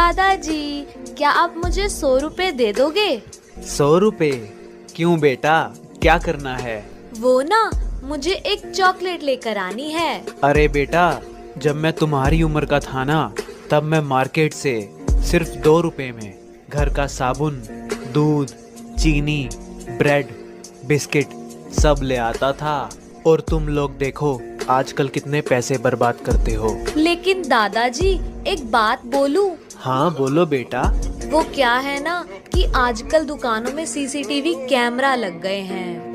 दादाजी, क्या आप मुझे 100 रुपए दे दोगे? 100 रुपए? क्यों बेटा, क्या करना है? वो ना, मुझे एक चॉकलेट लेकर आनी है। अरे बेटा, जब मैं तुम्हारी उम्र का था ना, तब मैं मार्केट से सिर्फ 2 रुपए में घर का साबुन, दूध, चीनी, ब्रेड, बिस्किट सब ले आता था। और तुम लोग देखो आजकल कितने पैसे बर्बाद करते हो। लेकिन दादाजी, एक बात बोलूं? हाँ बोलो बेटा। वो क्या है ना कि आजकल दुकानों में सीसीटीवी कैमरा लग गए हैं।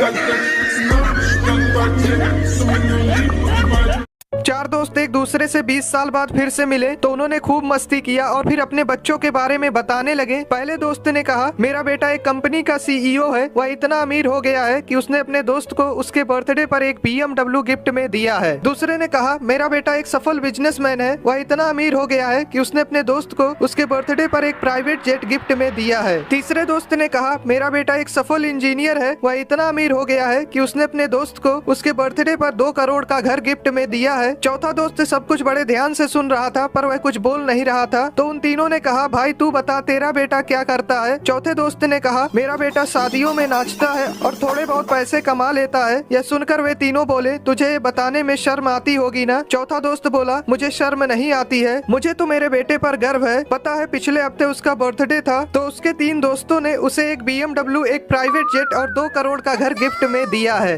चार दोस्त एक दूसरे से 20 साल बाद फिर से मिले तो उन्होंने खूब मस्ती किया और फिर अपने बच्चों के बारे में बताने लगे। पहले दोस्त ने कहा, मेरा बेटा एक कंपनी का सीईओ है, वह इतना अमीर हो गया है कि उसने अपने दोस्त को उसके बर्थडे पर एक BMW गिफ्ट में दिया है। दूसरे ने कहा, मेरा बेटा एक सफल बिजनेसमैन है, वह इतना अमीर हो गया है कि उसने अपने दोस्त को उसके बर्थडे पर एक प्राइवेट जेट गिफ्ट में दिया है। तीसरे दोस्त ने कहा, मेरा बेटा एक सफल इंजीनियर है, वह इतना अमीर हो गया है कि उसने अपने दोस्त को उसके बर्थडे पर 2 करोड़ का घर गिफ्ट में दिया है। चौथा दोस्त सब कुछ बड़े ध्यान से सुन रहा था पर वह कुछ बोल नहीं रहा था। तो उन तीनों ने कहा, भाई तू बता, तेरा बेटा क्या करता है? चौथे दोस्त ने कहा, मेरा बेटा शादियों में नाचता है और थोड़े बहुत पैसे कमा लेता है। यह सुनकर वे तीनों बोले, तुझे ये बताने में शर्म आती होगी ना? चौथा दोस्त बोला, मुझे शर्म नहीं आती है, मुझे तो मेरे बेटे पर गर्व है। पता है पिछले हफ्ते उसका बर्थडे था तो उसके 3 दोस्तों ने उसे एक BMW, एक प्राइवेट जेट और 2 करोड़ का घर गिफ्ट में दिया है।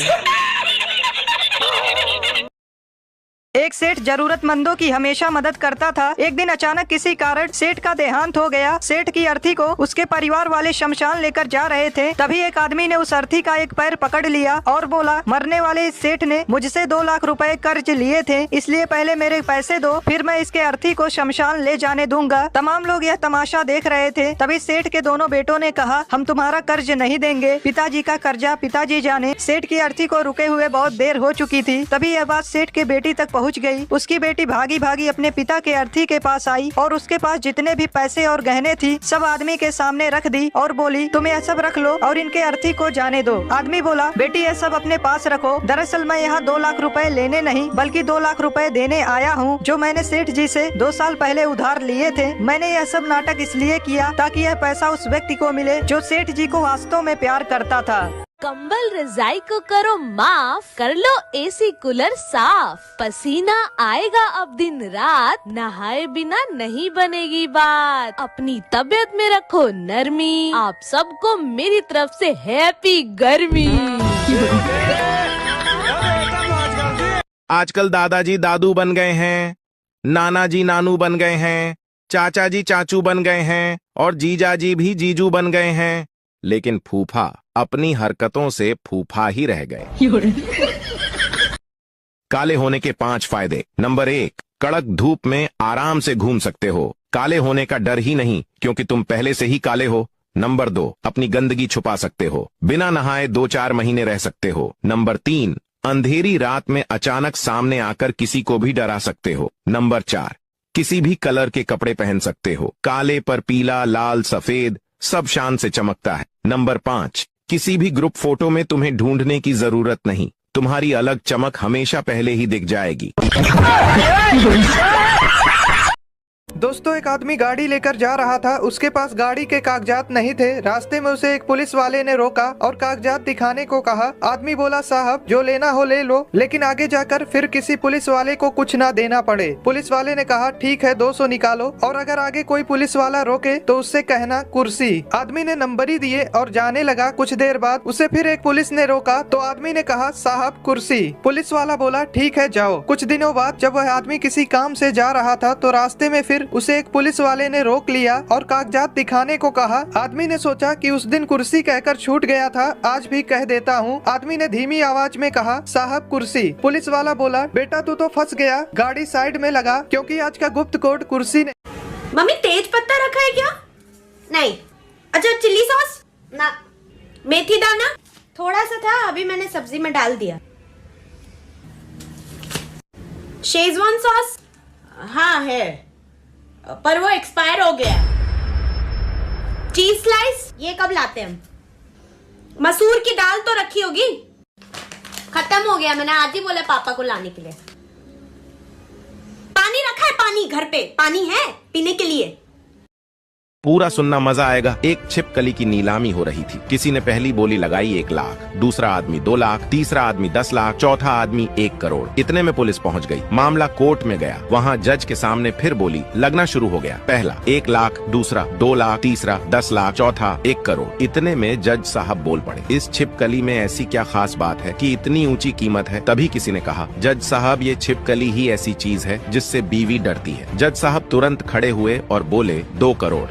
एक सेठ जरूरतमंदों की हमेशा मदद करता था। एक दिन अचानक किसी कारण सेठ का देहांत हो गया। सेठ की अर्थी को उसके परिवार वाले शमशान लेकर जा रहे थे। तभी एक आदमी ने उस अर्थी का एक पैर पकड़ लिया और बोला, मरने वाले इस सेठ ने मुझसे 2 लाख रुपए कर्ज लिए थे, इसलिए पहले मेरे पैसे दो, फिर मैं इसके अर्थी को शमशान ले जाने दूंगा। तमाम लोग यह तमाशा देख रहे थे। तभी सेठ के दोनों बेटों ने कहा, हम तुम्हारा कर्ज नहीं देंगे, पिताजी का कर्जा पिताजी जाने। सेठ की अर्थी को रुके हुए बहुत देर हो चुकी थी। तभी यह बात सेठ के बेटी तक पहुंच गई। उसकी बेटी भागी भागी अपने पिता के अर्थी के पास आई और उसके पास जितने भी पैसे और गहने थी सब आदमी के सामने रख दी और बोली, तुम यह सब रख लो और इनके अर्थी को जाने दो। आदमी बोला, बेटी यह सब अपने पास रखो, दरअसल मैं यहाँ 2 लाख रुपए लेने नहीं बल्कि 2 लाख रुपए देने आया हूँ, जो मैंने सेठ जी से 2 साल पहले उधार लिए थे। मैंने यह सब नाटक इसलिए किया ताकि यह पैसा उस व्यक्ति को मिले जो सेठ जी को वास्तव में प्यार करता था। कंबल रजाई को करो माफ, कर लो एसी कूलर साफ, पसीना आएगा अब दिन रात, नहाए बिना नहीं बनेगी बात, अपनी तबीयत में रखो नरमी, आप सबको मेरी तरफ से हैप्पी गर्मी। आजकल दादाजी दादू बन गए हैं, नाना जी नानू बन गए हैं, चाचा जी चाचू बन गए हैं और जीजा जी भी जीजू बन गए हैं, लेकिन फूफा अपनी हरकतों से फूफा ही रह गए। काले होने के 5 फायदे। नंबर 1, कड़क धूप में आराम से घूम सकते हो, काले होने का डर ही नहीं क्योंकि तुम पहले से ही काले हो। नंबर 2, अपनी गंदगी छुपा सकते हो, बिना नहाए 2-4 महीने रह सकते हो। नंबर 3, अंधेरी रात में अचानक सामने आकर किसी को भी डरा सकते हो। नंबर 4, किसी भी कलर के कपड़े पहन सकते हो, काले पर पीला, लाल, सफेद सब शान से चमकता है। नंबर 5, किसी भी ग्रुप फोटो में तुम्हें ढूंढने की जरूरत नहीं, तुम्हारी अलग चमक हमेशा पहले ही दिख जाएगी। दोस्तों, एक आदमी गाड़ी लेकर जा रहा था, उसके पास गाड़ी के कागजात नहीं थे। रास्ते में उसे एक पुलिस वाले ने रोका और कागजात दिखाने को कहा। आदमी बोला, साहब जो लेना हो ले लो, लेकिन आगे जाकर फिर किसी पुलिस वाले को कुछ ना देना पड़े। पुलिस वाले ने कहा, ठीक है 200 निकालो, और अगर आगे कोई पुलिस वाला रोके तो उससे कहना कुर्सी। आदमी ने नंबरी दिए और जाने लगा। कुछ देर बाद उसे फिर एक पुलिस ने रोका तो आदमी ने कहा, साहब कुर्सी। पुलिस वाला बोला, ठीक है जाओ। कुछ दिनों बाद जब वह आदमी किसी काम से जा रहा था तो रास्ते में फिर उसे एक पुलिस वाले ने रोक लिया और कागजात दिखाने को कहा। आदमी ने सोचा कि उस दिन कुर्सी कहकर छूट गया था, आज भी कह देता हूँ। आदमी ने धीमी आवाज में कहा, साहब कुर्सी। पुलिस वाला बोला, बेटा तू तो फंस गया, गाड़ी साइड में लगा क्योंकि आज का गुप्त कोड कुर्सी ने। मम्मी तेज पत्ता रखा है क्या? नहीं। अच्छा चिल्ली सॉस ना, मेथी दाना थोड़ा सा था, अभी मैंने सब्जी में डाल दिया। शेजवान सॉस हाँ है, पर वो एक्सपायर हो गया। चीज स्लाइस ये कब लाते हैं हम? मसूर की दाल तो रखी होगी, खत्म हो गया, मैंने आज ही बोला पापा को लाने के लिए। पानी रखा है, पानी घर पे पानी है पीने के लिए। पूरा सुनना मजा आएगा। एक छिपकली की नीलामी हो रही थी। किसी ने पहली बोली लगाई 1 लाख, दूसरा आदमी 2 लाख, तीसरा आदमी 10 लाख, चौथा आदमी 1 करोड़। इतने में पुलिस पहुंच गई। मामला कोर्ट में गया। वहां जज के सामने फिर बोली लगना शुरू हो गया। पहला 1 लाख, दूसरा 2 लाख, तीसरा 10 लाख, चौथा 1 करोड़। इतने में जज साहब बोल पड़े, इस छिपकली में ऐसी क्या खास बात है कि इतनी ऊंची कीमत है? तभी किसी ने कहा, जज साहब ये छिपकली ही ऐसी चीज है जिससे बीवी डरती है। जज साहब तुरंत खड़े हुए और बोले 2 करोड़।